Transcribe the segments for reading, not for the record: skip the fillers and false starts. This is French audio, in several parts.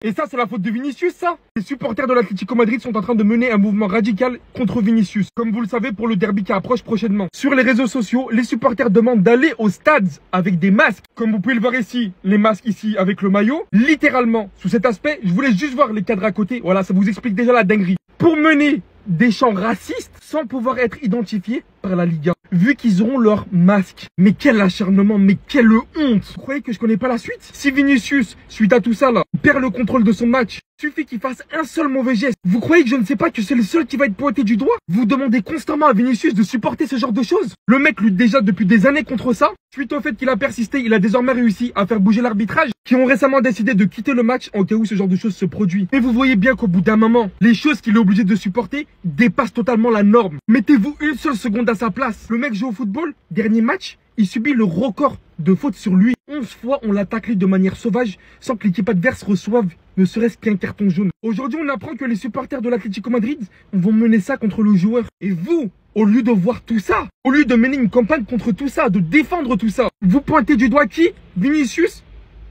Et ça, c'est la faute de Vinicius, ça. Les supporters de l'Atlético Madrid sont en train de mener un mouvement radical contre Vinicius. Comme vous le savez, pour le derby qui approche prochainement. Sur les réseaux sociaux, les supporters demandent d'aller au stade avec des masques. Comme vous pouvez le voir ici, les masques ici avec le maillot. Littéralement, sous cet aspect, je voulais juste voir les cadres à côté. Voilà, ça vous explique déjà la dinguerie. Pour mener des chants racistes sans pouvoir être identifiés par la Liga, vu qu'ils auront leur masque. Mais quel acharnement, mais quelle honte. Vous croyez que je connais pas la suite? Si Vinicius, suite à tout ça là, perd le contrôle de son match, suffit qu'il fasse un seul mauvais geste. Vous croyez que je ne sais pas que c'est le seul qui va être pointé du doigt? Vous demandez constamment à Vinicius de supporter ce genre de choses. Le mec lutte déjà depuis des années contre ça. Suite au fait qu'il a persisté, il a désormais réussi à faire bouger l'arbitrage, qui ont récemment décidé de quitter le match en cas où ce genre de choses se produit. Mais vous voyez bien qu'au bout d'un moment, les choses qu'il est obligé de supporter dépassent totalement la norme. Mettez-vous une seule seconde à sa place. Le mec joue au football, dernier match, il subit le record de fautes sur lui. 11 fois, on l'a taclé de manière sauvage sans que l'équipe adverse reçoive ne serait-ce qu'un carton jaune. Aujourd'hui, on apprend que les supporters de l'Atlético Madrid vont mener ça contre le joueur. Et vous, au lieu de voir tout ça, au lieu de mener une campagne contre tout ça, de défendre tout ça, vous pointez du doigt qui? Vinicius,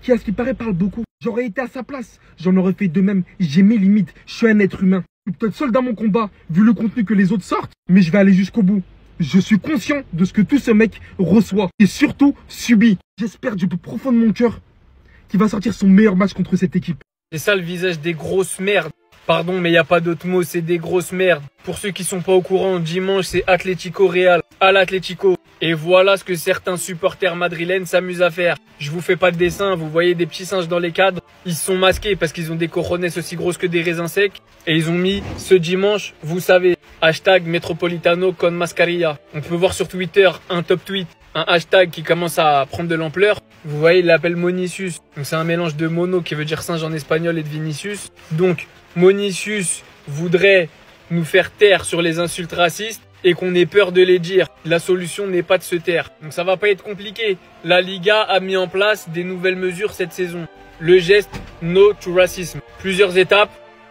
qui à ce qui paraît parle beaucoup. J'aurais été à sa place, j'en aurais fait de même. J'ai mes limites, je suis un être humain. Je suis peut-être seul dans mon combat, vu le contenu que les autres sortent, mais je vais aller jusqu'au bout. Je suis conscient de ce que tout ce mec reçoit et surtout subit. J'espère du plus profond de mon cœur qu'il va sortir son meilleur match contre cette équipe. C'est ça le visage des grosses merdes. Pardon, mais il n'y a pas d'autre mot, c'est des grosses merdes. Pour ceux qui sont pas au courant, dimanche, c'est Atlético Real, à l'Atlético. Et voilà ce que certains supporters madrilènes s'amusent à faire. Je vous fais pas de dessin, vous voyez des petits singes dans les cadres. Ils se sont masqués parce qu'ils ont des cojones aussi grosses que des raisins secs. Et ils ont mis ce dimanche, vous savez, hashtag Metropolitano con mascarilla. On peut voir sur Twitter un top tweet, un hashtag qui commence à prendre de l'ampleur. Vous voyez, il l'appelle Monicius. Donc c'est un mélange de mono qui veut dire singe en espagnol et de Vinicius. Donc Monicius voudrait nous faire taire sur les insultes racistes et qu'on ait peur de les dire. La solution n'est pas de se taire. Donc ça va pas être compliqué. La Liga a mis en place des nouvelles mesures cette saison. Le geste No to Racism. Plusieurs étapes.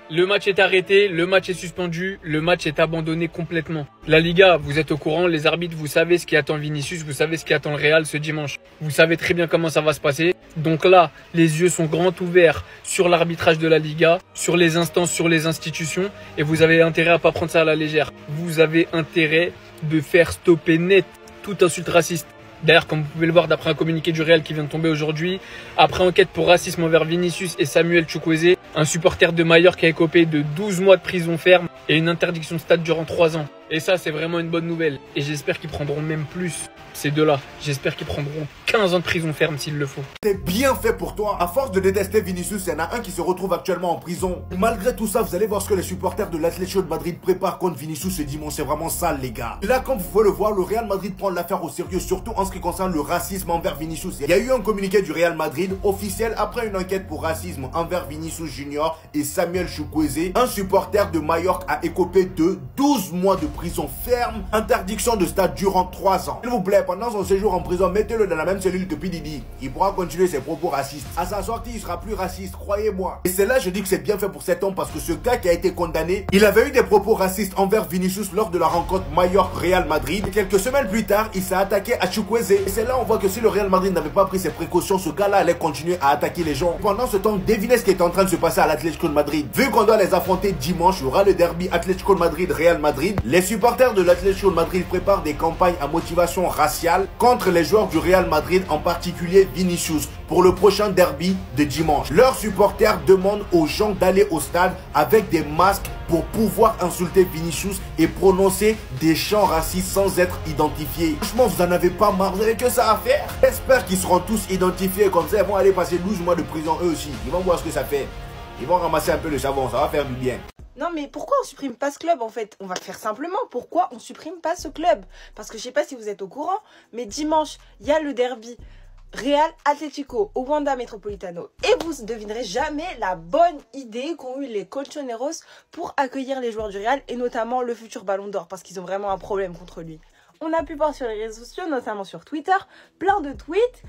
Le match est arrêté, le match est suspendu, le match est abandonné complètement. La Liga, vous êtes au courant, les arbitres, vous savez ce qui attend Vinicius, vous savez ce qui attend le Real ce dimanche. Vous savez très bien comment ça va se passer. Donc là, les yeux sont grands ouverts sur l'arbitrage de la Liga, sur les instances, sur les institutions. Et vous avez intérêt à pas prendre ça à la légère. Vous avez intérêt de faire stopper net toute insulte raciste. D'ailleurs, comme vous pouvez le voir d'après un communiqué du Real qui vient de tomber aujourd'hui, après enquête pour racisme envers Vinicius et Samuel Chukwueze, un supporter de Mallorca a écopé de 12 mois de prison ferme et une interdiction de stade durant 3 ans. Et ça, c'est vraiment une bonne nouvelle. Et j'espère qu'ils prendront même plus, ces deux-là. J'espère qu'ils prendront 15 ans de prison ferme s'il le faut. C'est bien fait pour toi. À force de détester Vinicius, il y en a un qui se retrouve actuellement en prison. Malgré tout ça, vous allez voir ce que les supporters de l'Atlético de Madrid préparent contre Vinicius ce dimanche. C'est vraiment sale, les gars. Et là, comme vous pouvez le voir, le Real Madrid prend l'affaire au sérieux, surtout en ce qui concerne le racisme envers Vinicius. Il y a eu un communiqué du Real Madrid officiel après une enquête pour racisme envers Vinicius Junior et Samuel Chukwueze. Un supporter de Mallorca a écopé de 12 mois de prison ferme, interdiction de stade durant 3 ans. S'il vous plaît, pendant son séjour en prison, mettez-le dans la même cellule que Didi. Il pourra continuer ses propos racistes. À sa sortie, il sera plus raciste, croyez-moi. Et c'est là je dis que c'est bien fait pour cet homme parce que ce gars qui a été condamné, il avait eu des propos racistes envers Vinicius lors de la rencontre Mallorca-Real Madrid. Et quelques semaines plus tard, il s'est attaqué à Chukwueze. Et c'est là on voit que si le Real Madrid n'avait pas pris ses précautions, ce gars-là allait continuer à attaquer les gens. Pendant ce temps, devinez ce qui est en train de se passer à l'Atlético de Madrid. Vu qu'on doit les affronter dimanche, il y aura le derby Atlético de Madrid-Real Madrid. Les supporters de l'Atlético de Madrid préparent des campagnes à motivation raciale contre les joueurs du Real Madrid, en particulier Vinicius, pour le prochain derby de dimanche. Leurs supporters demandent aux gens d'aller au stade avec des masques pour pouvoir insulter Vinicius et prononcer des chants racistes sans être identifiés. Franchement, vous en avez pas marre, vous avez que ça à faire. J'espère qu'ils seront tous identifiés, comme ça ils vont aller passer 12 mois de prison eux aussi. Ils vont voir ce que ça fait. Ils vont ramasser un peu le savon, ça va faire du bien. Non mais pourquoi on supprime pas ce club en fait? On va le faire simplement. Pourquoi on supprime pas ce club? Parce que je sais pas si vous êtes au courant, mais dimanche, il y a le derby Real Atlético au Wanda Metropolitano. Et vous ne devinerez jamais la bonne idée qu'ont eu les colchoneros pour accueillir les joueurs du Real et notamment le futur Ballon d'Or parce qu'ils ont vraiment un problème contre lui. On a pu voir sur les réseaux sociaux, notamment sur Twitter, plein de tweets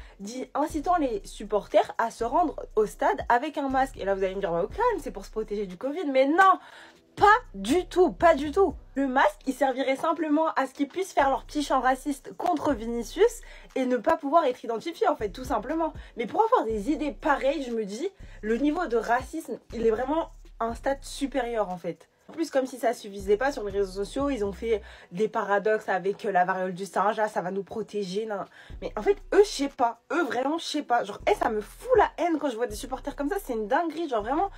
incitant les supporters à se rendre au stade avec un masque. Et là, vous allez me dire, au calme, c'est pour se protéger du Covid. Mais non, pas du tout, pas du tout. Le masque, il servirait simplement à ce qu'ils puissent faire leur petit chant raciste contre Vinicius et ne pas pouvoir être identifiés, en fait, tout simplement. Mais pour avoir des idées pareilles, je me dis, le niveau de racisme, il est vraiment à un stade supérieur, en fait. En plus, comme si ça suffisait pas sur les réseaux sociaux, ils ont fait des paradoxes avec la variole du singe, là, ça va nous protéger. Non. Mais en fait, eux, je sais pas. Eux, vraiment, je sais pas. Genre, ça me fout la haine quand je vois des supporters comme ça. C'est une dinguerie. Genre, vraiment,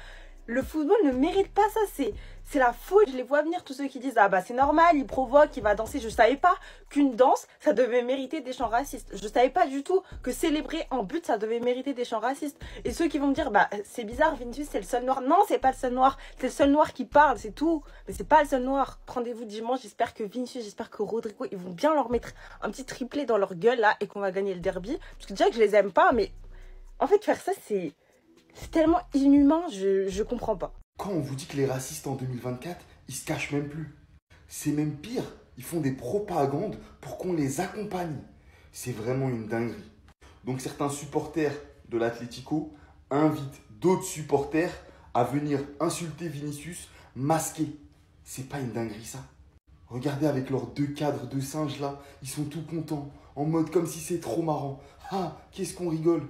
le football ne mérite pas ça. C'est la faute. Je les vois venir, tous ceux qui disent, ah bah c'est normal, il provoque, il va danser. Je savais pas qu'une danse, ça devait mériter des chants racistes. Je savais pas du tout que célébrer en but, ça devait mériter des chants racistes. Et ceux qui vont me dire, bah c'est bizarre, Vinicius, c'est le seul noir. Non, c'est pas le seul noir. C'est le seul noir qui parle, c'est tout. Mais c'est pas le seul noir. Rendez-vous dimanche. J'espère que Vinicius, j'espère que Rodrigo, ils vont bien leur mettre un petit triplé dans leur gueule, là, et qu'on va gagner le derby. Parce que déjà que je les aime pas, mais en fait, faire ça, c'est tellement inhumain, je comprends pas. Quand on vous dit que les racistes en 2024, ils se cachent même plus. C'est même pire, ils font des propagandes pour qu'on les accompagne. C'est vraiment une dinguerie. Donc certains supporters de l'Atlético invitent d'autres supporters à venir insulter Vinicius masqué. C'est pas une dinguerie ça? Regardez avec leurs 2 cadres de singes là, ils sont tout contents, en mode comme si c'est trop marrant. Ah, qu'est-ce qu'on rigole?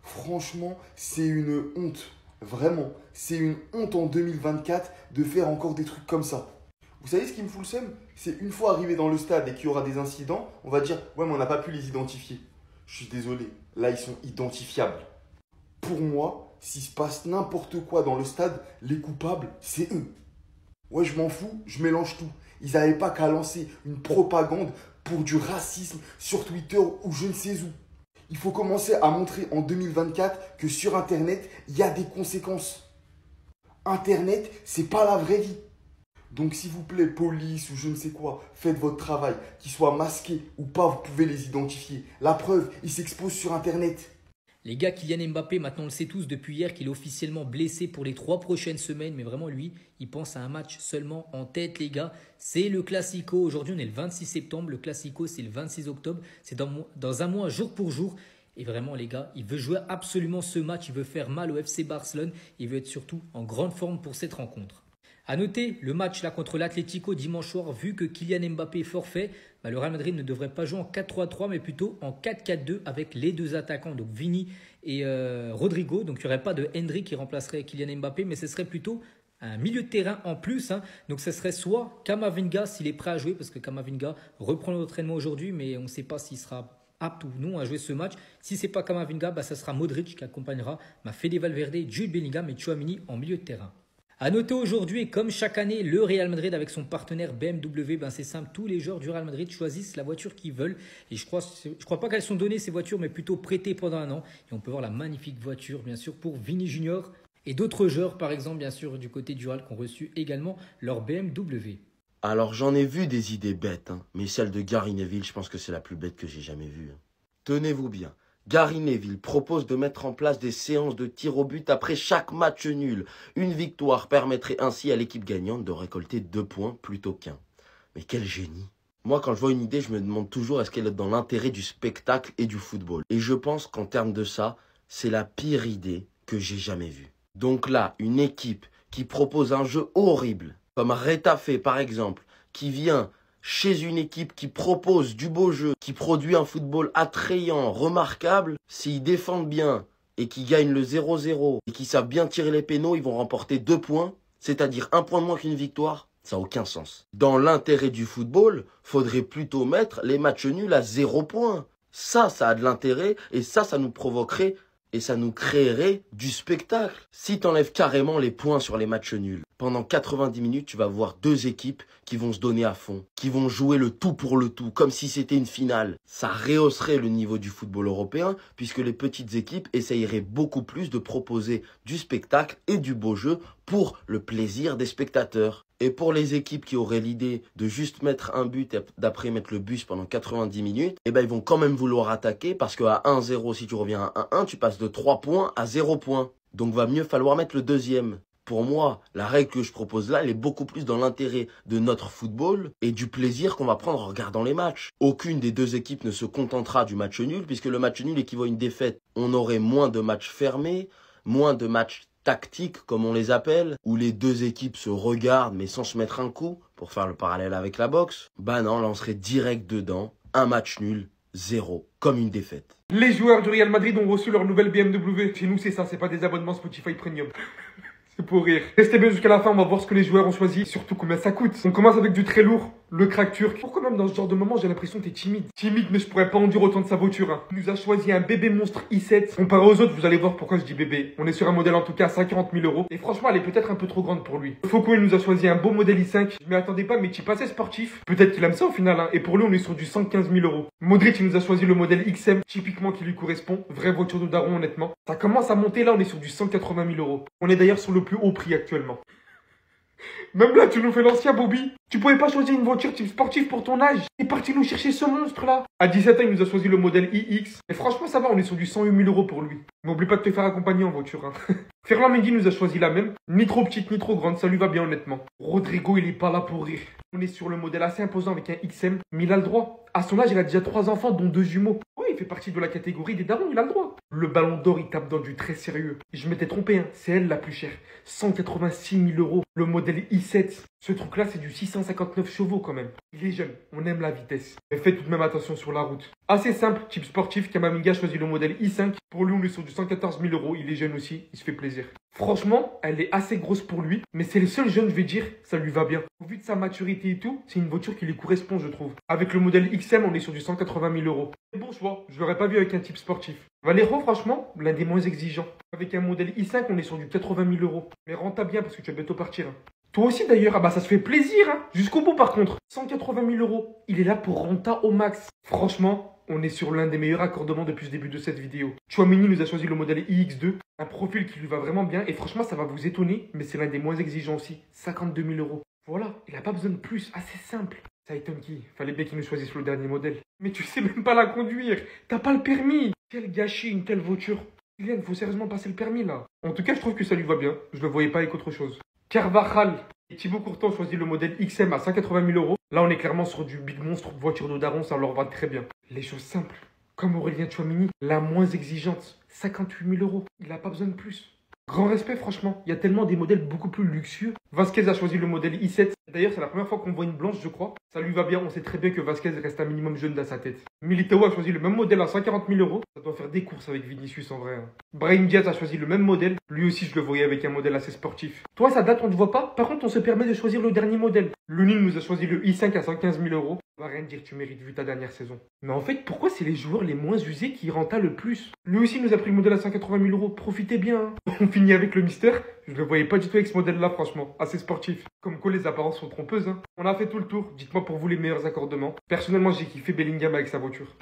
Franchement, c'est une honte. Vraiment, c'est une honte en 2024 de faire encore des trucs comme ça. Vous savez ce qui me fout le seum? C'est une fois arrivé dans le stade et qu'il y aura des incidents, on va dire « Ouais, mais on n'a pas pu les identifier. » Je suis désolé, là ils sont identifiables. Pour moi, s'il se passe n'importe quoi dans le stade, les coupables, c'est eux. Ouais, je m'en fous, je mélange tout. Ils n'avaient pas qu'à lancer une propagande pour du racisme sur Twitter ou je ne sais où. Il faut commencer à montrer en 2024 que sur Internet, il y a des conséquences. Internet, c'est pas la vraie vie. Donc s'il vous plaît, police ou je ne sais quoi, faites votre travail. Qu'ils soient masqués ou pas, vous pouvez les identifier. La preuve, ils s'exposent sur Internet. Les gars, Kylian Mbappé, maintenant on le sait tous depuis hier qu'il est officiellement blessé pour les 3 prochaines semaines. Mais vraiment lui, il pense à un match seulement en tête les gars. C'est le Classico. Aujourd'hui on est le 26 septembre. Le Classico c'est le 26 octobre. C'est dans un mois jour pour jour. Et vraiment les gars, il veut jouer absolument ce match. Il veut faire mal au FC Barcelone. Il veut être surtout en grande forme pour cette rencontre. A noter le match là contre l'Atlético dimanche soir, vu que Kylian Mbappé est forfait, le Real Madrid ne devrait pas jouer en 4-3-3 mais plutôt en 4-4-2 avec les 2 attaquants, donc Vini et Rodrigo. Donc il n'y aurait pas de Hendrik qui remplacerait Kylian Mbappé, mais ce serait plutôt un milieu de terrain en plus. Donc ce serait soit Camavinga s'il est prêt à jouer, parce que Camavinga reprend l'entraînement aujourd'hui, mais on ne sait pas s'il sera apte ou non à jouer ce match. Si ce n'est pas Camavinga, ça sera Modric qui accompagnera Fede Valverde, Jude Bellingham et Tchouaméni en milieu de terrain. A noter aujourd'hui, et comme chaque année, le Real Madrid avec son partenaire BMW, c'est simple, tous les joueurs du Real Madrid choisissent la voiture qu'ils veulent. Et je crois pas qu'elles sont données ces voitures, mais plutôt prêtées pendant un an. Et on peut voir la magnifique voiture, bien sûr, pour Vini Junior et d'autres joueurs, par exemple, bien sûr, du côté du Real, qui ont reçu également leur BMW. Alors j'en ai vu des idées bêtes, mais celle de Gary Neville, je pense que c'est la plus bête que j'ai jamais vue. Tenez-vous bien. Gary Neville propose de mettre en place des séances de tir au but après chaque match nul. Une victoire permettrait ainsi à l'équipe gagnante de récolter 2 points plutôt qu'1. Mais quel génie! Moi, quand je vois une idée, je me demande toujours est-ce qu'elle est dans l'intérêt du spectacle et du football. Et je pense qu'en termes de ça, c'est la pire idée que j'ai jamais vue. Donc là, une équipe qui propose un jeu horrible, comme Retafe par exemple, qui vient chez une équipe qui propose du beau jeu, qui produit un football attrayant, remarquable, s'ils défendent bien et qu'ils gagnent le 0-0 et qu'ils savent bien tirer les pénaux, ils vont remporter 2 points, c'est-à-dire 1 point de moins qu'une victoire. Ça n'a aucun sens. Dans l'intérêt du football, faudrait plutôt mettre les matchs nuls à 0 points. Ça a de l'intérêt et ça nous provoquerait et ça nous créerait du spectacle. Si tu enlèves carrément les points sur les matchs nuls, pendant 90 minutes, tu vas voir 2 équipes qui vont se donner à fond, qui vont jouer le tout pour le tout, comme si c'était une finale. Ça rehausserait le niveau du football européen, puisque les petites équipes essayeraient beaucoup plus de proposer du spectacle et du beau jeu pour le plaisir des spectateurs. Et pour les équipes qui auraient l'idée de juste mettre un but et d'après mettre le bus pendant 90 minutes, ils vont quand même vouloir attaquer parce qu'à 1-0, si tu reviens à 1-1, tu passes de 3 points à 0 points. Donc va mieux falloir mettre le deuxième. Pour moi, la règle que je propose là, elle est beaucoup plus dans l'intérêt de notre football et du plaisir qu'on va prendre en regardant les matchs. Aucune des deux équipes ne se contentera du match nul, puisque le match nul équivaut à une défaite. On aurait moins de matchs fermés, moins de matchs tactiques, comme on les appelle, où les deux équipes se regardent mais sans se mettre un coup, pour faire le parallèle avec la boxe. Bah non, là on serait direct dedans, un match nul, 0, comme une défaite. Les joueurs du Real Madrid ont reçu leur nouvelle BMW. Chez nous, c'est ça, c'est pas des abonnements Spotify Premium. C'est pour rire. Restez bien jusqu'à la fin, on va voir ce que les joueurs ont choisi, surtout combien ça coûte. On commence avec du très lourd, le crack turc. Pourquoi même dans ce genre de moment, j'ai l'impression que t'es timide. Timide, mais je pourrais pas endurer autant de sa voiture. Hein. Il nous a choisi un bébé monstre i7. Comparé aux autres, vous allez voir pourquoi je dis bébé. On est sur un modèle en tout cas à 140 000 euros. Et franchement, elle est peut-être un peu trop grande pour lui. Faucon, il nous a choisi un beau modèle i5. Je m'y attendais pas, mais type assez sportif. Peut-être qu'il aime ça au final. Hein. Et pour lui, on est sur du 115 000 euros. Modric, il nous a choisi le modèle XM, typiquement qui lui correspond. Vraie voiture de daron, honnêtement. Ça commence à monter, là, on est sur du 180 000 euros. On est d'ailleurs sur le plus haut prix actuellement. Même là, tu nous fais l'ancien, Bobby. Tu pouvais pas choisir une voiture type sportive pour ton âge. T'es parti nous chercher ce monstre-là. À 17 ans, il nous a choisi le modèle iX. Et franchement, ça va, on est sur du 108 000 euros pour lui. N'oublie pas de te faire accompagner en voiture. Hein. Ferland Mendy nous a choisi la même. Ni trop petite, ni trop grande. Ça lui va bien, honnêtement. Rodrigo, il est pas là pour rire. On est sur le modèle assez imposant avec un XM. Mais il a le droit. À son âge, il a déjà 3 enfants, dont 2 jumeaux. Oui, il fait partie de la catégorie des darons, il a le droit. Le ballon d'or, il tape dans du très sérieux. Et je m'étais trompé, hein. C'est elle la plus chère. 186 000 euros. Le modèle i7. Ce truc-là, c'est du 659 chevaux quand même. Il est jeune, on aime la vitesse. Mais faites tout de même attention sur la route. Assez simple, type sportif, Kamavinga choisit le modèle i5. Pour lui, on est sur du 114 000 euros. Il est jeune aussi, il se fait plaisir. Franchement, elle est assez grosse pour lui. Mais c'est le seul jeune, je vais dire, ça lui va bien. Au vu de sa maturité et tout, c'est une voiture qui lui correspond, je trouve. Avec le modèle XM, on est sur du 180 000 euros. Bon choix, je l'aurais pas vu avec un type sportif. Valero, franchement, l'un des moins exigeants. Avec un modèle i5, on est sur du 80 000 euros. Mais renta bien parce que tu vas bientôt partir. Hein. Toi aussi d'ailleurs, ah bah ça se fait plaisir, hein. Jusqu'au bout par contre. 180 000 euros. Il est là pour renta au max. Franchement, on est sur l'un des meilleurs accordements depuis le début de cette vidéo. Chouamini nous a choisi le modèle iX2. Un profil qui lui va vraiment bien. Et franchement, ça va vous étonner, mais c'est l'un des moins exigeants aussi. 52 000 euros. Voilà, il a pas besoin de plus. Assez simple. Ça étonne qui? Fallait bien qu'il nous choisisse le dernier modèle. Mais tu sais même pas la conduire. T'as pas le permis. Quel gâchis, une telle voiture. Kylian, faut sérieusement passer le permis là. En tout cas, je trouve que ça lui va bien. Je le voyais pas avec autre chose. Carvajal et Thibaut Courtois ont choisi le modèle XM à 180 000 euros. Là, on est clairement sur du big monstre, voiture de daron, ça leur va très bien. Les choses simples, comme Aurélien Tchouameni, la moins exigeante, 58 000 euros. Il n'a pas besoin de plus. Grand respect, franchement. Il y a tellement des modèles beaucoup plus luxueux. Vasquez a choisi le modèle i7. D'ailleurs, c'est la première fois qu'on voit une blanche, je crois. Ça lui va bien. On sait très bien que Vasquez reste un minimum jeune dans sa tête. Militao a choisi le même modèle à 140 000 euros. Ça doit faire des courses avec Vinicius en vrai. Hein. Brahim Diaz a choisi le même modèle. Lui aussi, je le voyais avec un modèle assez sportif. Toi, ça date, on ne te voit pas. Par contre, on se permet de choisir le dernier modèle. Lunin nous a choisi le i5 à 115 000 euros. Va rien dire, tu mérites vu ta dernière saison. Mais en fait, pourquoi c'est les joueurs les moins usés qui renta le plus? Lui aussi nous a pris le modèle à 180 000 euros. Profitez bien. Hein. On finit avec le Mister. Je le voyais pas du tout avec ce modèle-là, franchement. Assez sportif. Comme quoi, les apparences sont trompeuses. Hein. On a fait tout le tour. Dites-moi pour vous les meilleurs accordements. Personnellement, j'ai kiffé Bellingham avec sa voiture.